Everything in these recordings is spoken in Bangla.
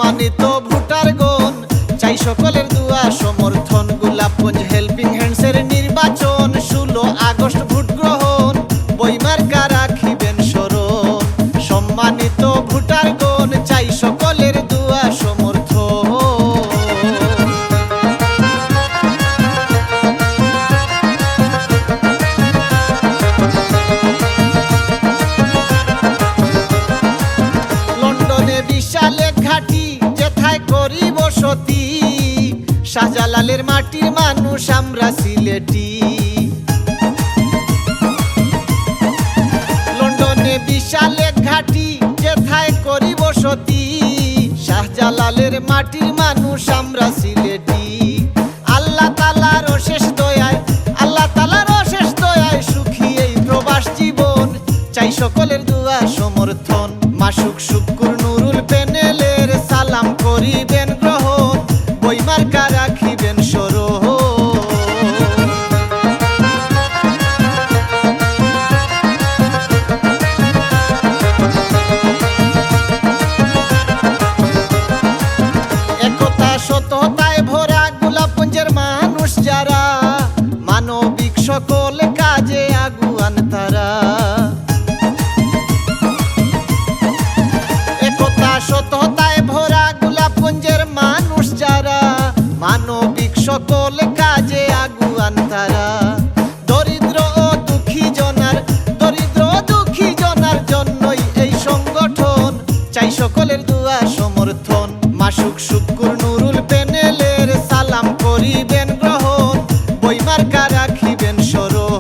সম্মানিত ভোটারগণ, চাই সকলের দুয়া সমর্থন। গোলাপগঞ্জ হেল্পিং হ্যান্ডসের নির্বাচন, 16 আগস্ট ভোট গ্রহণ, বইমার্কা রাখিবেন স্মরণ। সম্মানিত ভোটারগণ, চাই সকলের দুয়া সমর্থন। লন্ডনে বিশাল এক ঘাঁটি, যেথায় করি বসতি, শাহজালালের মাটির মানুষ আমরা সিলেটি। লন্ডনে বিশাল এক ঘাঁটি, যেথায় করি বসতি, শাহজালালের মাটির মানুষ আমরা সিলেটি। আল্লাহ তাআলার অশেষ দয়ায়, আল্লাহ তাআলার অশেষ দয়ায় সুখী এই প্রবাস জীবন, চাই সকলের দুয়া সমর্থন। মাসুক শুক্কুর নুরুল প্যানেলের সালাম করিবেন গ্রহণ, বইমার্কা রাখিবেন স্মরণ। একতা সততায় ভরা গোলাপগঞ্জের মানুষ যারা, মানবিক সকল কাজে আগুয়ান তারা। একতা সততায় ভরা গোলাপগঞ্জের মানুষ যারা, মানবিক সকল কাজে আগুয়ান তারা। দরিদ্র ও দুঃখী জনার, দরিদ্র ও দুঃখী জনার জন্যই এই সংগঠন, চাই সকলের দুয়া সমর্থন। মাসুক শুক্কুর নুরুল প্যানেলের সালাম করিবেন গ্রহণ, বইমার্কা রাখিবেন স্মরণ।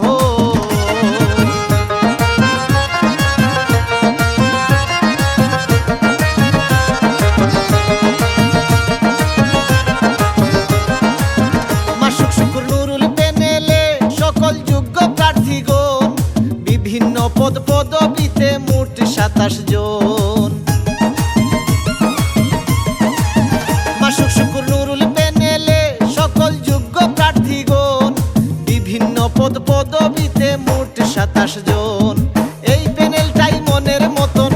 মাসুক শুক্কুর নুরুল প্যানেলে সকল যোগ্য প্রার্থীগণ, বিভিন্ন পদ পদবিতে মোট 27 জন। মাসুক শুক্কুর নুরুল প্যানেলে সকল যোগ্য প্রার্থীগণ, বিভিন্ন পদ পদবিতে মোট 27 জন। এই প্যানেলটাই মনের মতন,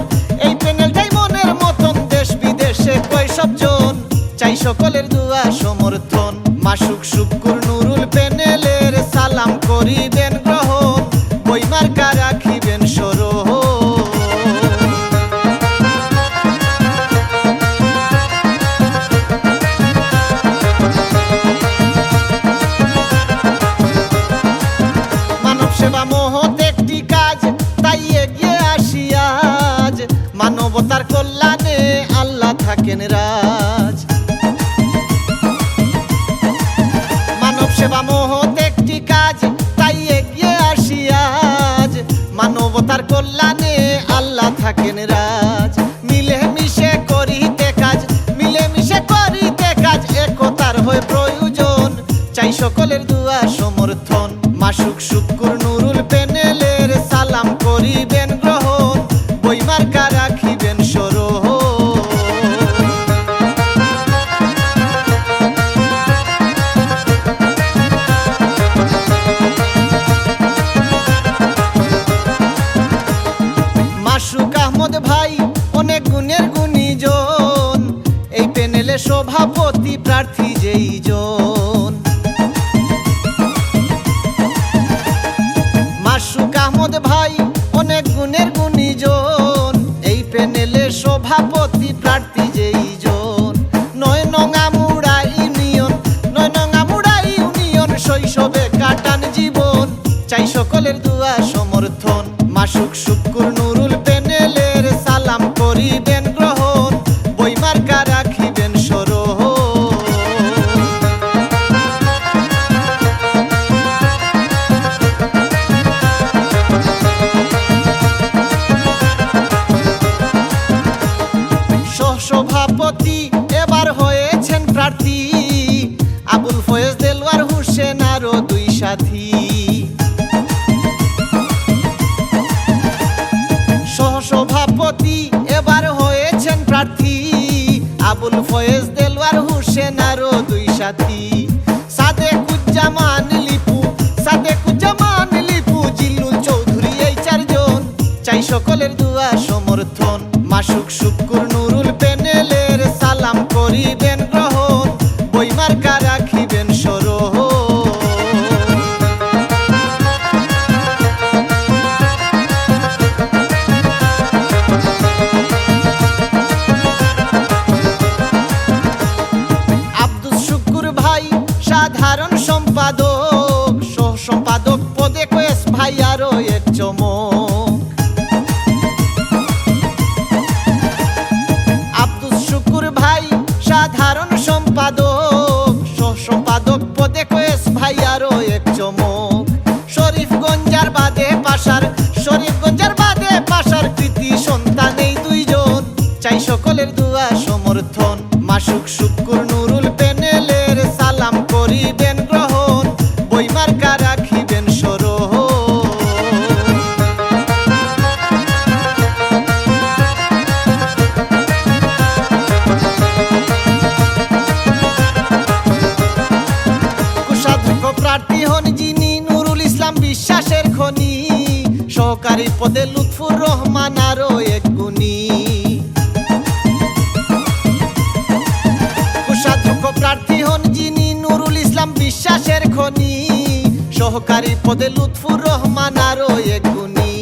এই প্যানেলটাই মনের মতন, দেশ বিদেশে কয়সব জন, চাই সকলের দুয়া সমর্থন। মাসুক শুক্কুর নুরুল প্যানেলের সালাম করিবেন গ্রহণ, বইমার্কা রাখিবেন স্মরণ। মানব সেবা মহৎ একটি কাজ, তাই এগিয়ে আসি আজ, মানবতার কল্যাণে আল্লাহ থাকেন রাজ। মানব সেবা মহৎ একটি কাজ, তাই এগিয়ে আসি আজ, মানবতার কল্যাণে আল্লাহ থাকেন রাজ। মিলে মিশে করিতে কাজ, মিলে মিশে করিতে কাজ, একতার হয় প্রয়োজন, চাই সকলের দুয়া সমর্থন। মাসুক শুক্কুর নুরুল প্যানেলের সালাম করিবেন গ্রহণ, বইমার্কা রাখিবেন স্মরণ। মাসুক আহমদ ভাই অনেক গুণের গুণীজন, এই প্যানেলে সভাপতি প্রার্থী যেই জন। মাসুক আহমদ ভাই অনেক গুণের গুণীজন, এই প্যানেলে সভাপতি প্রার্থী যেই জন। 9 নং আমুড়া ইউনিয়ন, 9 নং আমুড়া ইউনিয়ন, শৈশবে কাটান জীবন, চাই সকলের দুয়া সমর্থন। মাসুক শুক্কুর নুরুল প্যানেলের সালাম করিবেন গ্রহণ, বইমার্কা রাখিবেন স্মরণ। সহসভাপতি এবার হয়েছেন প্রার্থী, আবুল ফয়েজ দেলওয়ার হোসেন আরো 2 সাথী। সহসভাপতি এবার হয়েছেন প্রার্থী, আবুল ফয়েজ দেলওয়ার হোসেন আরো 2 সাথী। সাদেকুজ্জামান লিপু, সাদেকুজ্জামান লিপু, জিল্লুল চৌধুরী, এই 4 জন, চাই সকলের দুয়া সমর্থন। মাসুক শুক্কুর নুরুল প্যানেলের সালাম করিবেন গ্রহণ, বই মার্কা রাখিবেন স্মরণ। আব্দুস শুকুর ভাই সাধারণ সম্পাদক, সহ সম্পাদক পদে কয়েস ভাই আরো এক চমক। আব্দুস শুকুর ভাই সাধারণ সম্পাদক, সহ সম্পাদক পদে কয়েস ভাই আরো এক চমক। শরীফগঞ্জার বাদে পাশার, শরীফগঞ্জার বাদে পাশার কৃতি সন্তান এই দুইজন, চাই সকলের দুয়া সমর্থন। মাসুক শুকুর নুরুল প্যানেলের সালাম করিবেন গ্রহণ, বই মার্কা রাখিবেন স্মরণ। কোষাধ্যক্ষ প্রার্থী হন যিনি নুরুল ইসলাম বিশ্বাসের খনি, সহকারী পদে লুৎফুর রহমান আরো এক গুণী। কোষাধ্যক্ষ প্রার্থী হন যিনি নুরুল ইসলাম বিশ্বাসের খনি, সহকারী পদে লুৎফুর রহমান আরো এক গুণী।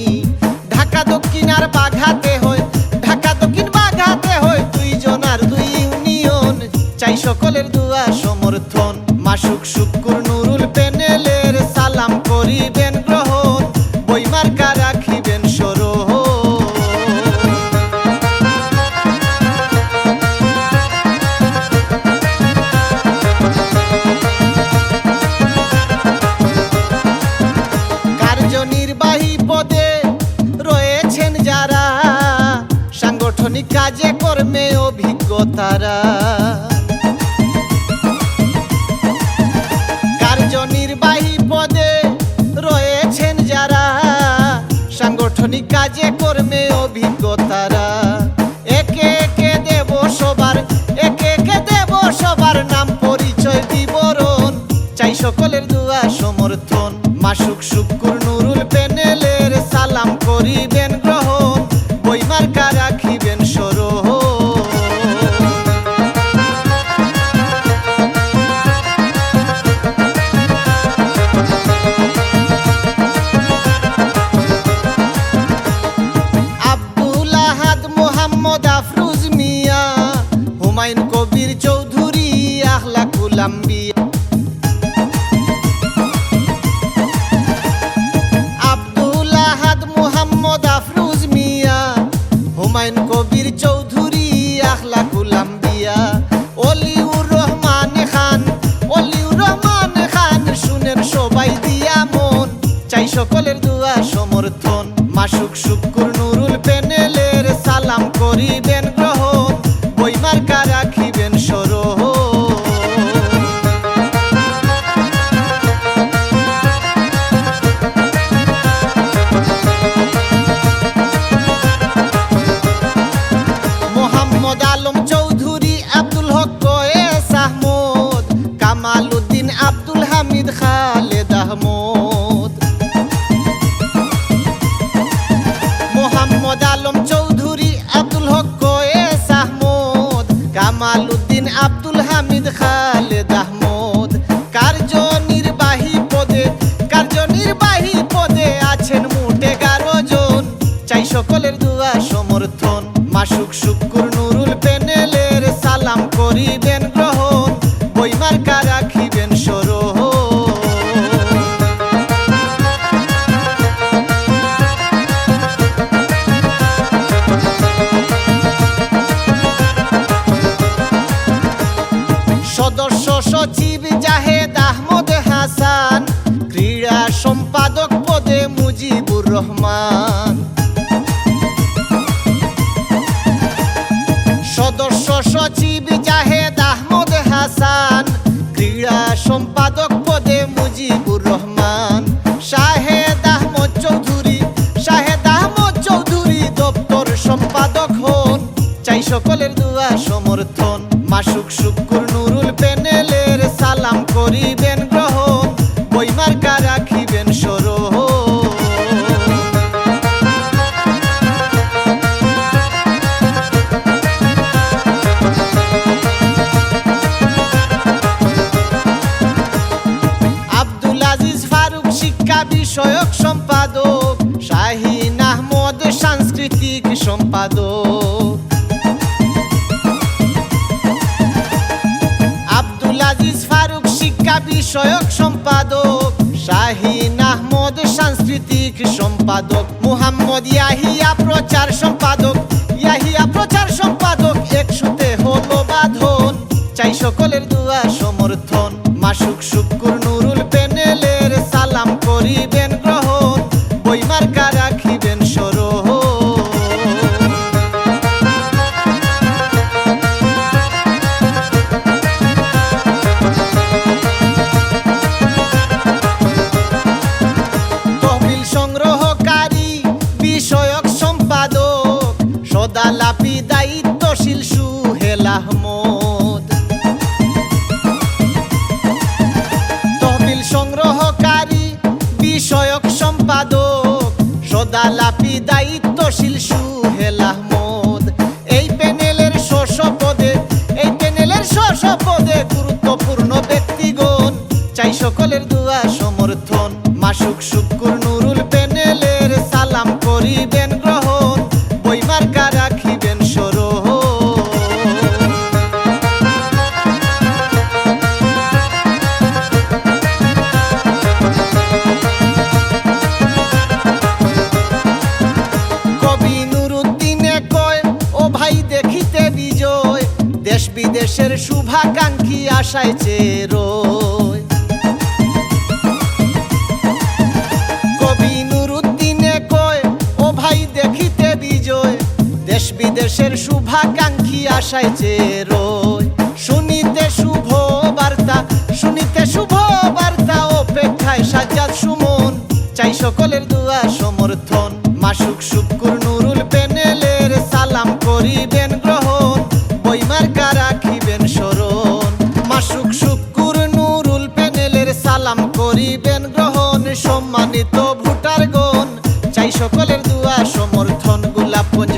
ঢাকা দক্ষিণ আর বাঘাতে হয়, ঢাকা দক্ষিণ বাঘাতে হয় দুইজন আর দুই ইউনিয়ন, চাই সকলের দুয়া সমর্থন। মাসুক শুকুর নুরুল প্যানেলের সালাম করিবেন গ্রহণ, বই মার্কা রাখিবেন স্মরণ। কার্যনির্বাহী পদে রয়েছেন যারা, সাংগঠনিক কাজে কর্মে অভিজ্ঞতারা। কার্যনির্বাহী পদে রয়েছেন যারা, সাংগঠনিক কাজে কর্মে অভিজ্ঞতারা। একে একে দেব সবার, একে একে দেব সবার নাম পরিচয় বিবরণ, চাই সকলের দুয়া সমর্থন। মাসুক শুকুর নুরুল প্যানেলের সালাম করিবেন গ্রহণ, বই মার্কা রাখিবেন স্মরণ। আব্দুল আহাদ মোহাম্মদ আফরুজ মিয়া, হুমায়ুন কবির চৌধুরী আখলাকুল আম্বিয়া। আব্দুল আহাদ মোহাম্মদ আফরুজ মিয়া, হুমায়ুন কবির চৌধুরী আখলাকুল আম্বিয়া। অলিউর রহমান খান, অলিউর রহমান খান শুনেন সবাই দিয়া মন, চাই সকলের দুয়া সমর্থন। মাসুক শুকুর নুরুল প্যানেলের সালাম করিবেন গ্রহণ, বই মার্কা রাখিবেন স্মরণ। মোহাম্মদ আলম চৌধুরী, আব্দুল হক কয়েস আহমদ, কামাল উদ্দিন আব্দুল হামিদ খালেদ আহমদ। মোহাম্মদ আলম চৌধুরী, আব্দুল হক কয়েস আহমদ, কামাল উদ্দিন আব্দুল হামিদ খালেদ আহমদ। কার্যনির্বাহী পদে, কার্যনির্বাহী পদে আছেন মোট 11 জন, চাই সকলের দুয়া সমর্থন। মাসুক শুকুর নুরুল প্যানেলের সালাম করিবেন গ্রহণ, বই মার্কা রাখিবেন স্মরণ। সদস্য সচিব জাহেদ আহমদ হাসান, ক্রীড়া সম্পাদক পদে মুজিবুর রহমান। সদস্য সচিব জাহেদ আহমদ হাসান, ক্রীড়া সম্পাদক পদে মুজিবুর রহমান। শাহেদ আহমদ চৌধুরী, শাহেদ আহমদ চৌধুরী দপ্তর সম্পাদক হন, চাই সকলের দুয়া সমর্থন। মাসুক শুকুর নুরুল প্যানেলের সালাম করিবেন গ্রহণ, বই মার্কা রাখিবেন স্মরণ। সম্পাদক। আব্দুল আজিজ ফারুক শিক্ষা বিষয়ক সম্পাদক, শাহিন আহমদ সাংস্কৃতিক সম্পাদক, মুহাম্মদ ইয়াহিয়া প্রচার সম্পাদক, ইয়াহিয়া প্রচার সম্পাদক। একসাথে হলো বাঁধন, চাই সকলের দুয়া সমর্থন। মাসুক শুক্কুর নুরুল প্যানেলের সালাম করিবেন গ্রহণ, বই মার্কা রাখিবেন স্মরণ। তহবিল সংগ্রহকারী বিষয়ক সম্পাদক, সদালাপি দায়িত্বশীল সুহেল আহমদ। তহবিল সংগ্রহকারী বিষয়ক সম্পাদক, সদালাপি দায়িত্বশীল সুহেল আহমদ। এই প্যানেলের পদে গুরুত্বপূর্ণ ব্যক্তিগণ, চাই সকলের দুয়া সমর্থন। মাসুক শুক্কুর নুরুল প্যানেলের সালাম করিবেন গ্রহণ, বই মার্কা রাখিবেন স্মরণ। কবি নুরুদ্দিনে কয়, ও ভাই দেখিতে বিজয়, দেশ বিদেশের শুভাকাঙ্ক্ষী আশায় চেয়ে রয়। কবি নুরুদ্দিনে কয়, ও ভাই দেখিতে বিজয়, দেশ বিদেশের শুভাকাঙ্ক্ষী আশায় চেয়ে রয়। শুনিতে শুভ বার্তা অপেক্ষায় সাজ্জাদ সুমন, চাই সকলের দুয়া সমর্থন। মাসুক শুক্কুর নুরুল প্যানেলের সালাম করিবেন গ্রহণ, বই মার্কা রাখিবেন স্মরণ। মাসুক শুক্কুর নুরুল প্যানেলের সালাম করিবেন গ্রহণ, সম্মানিত ভোটারগণ, চাই সকলের দুয়া সমর্থন। গোলাপগঞ্জ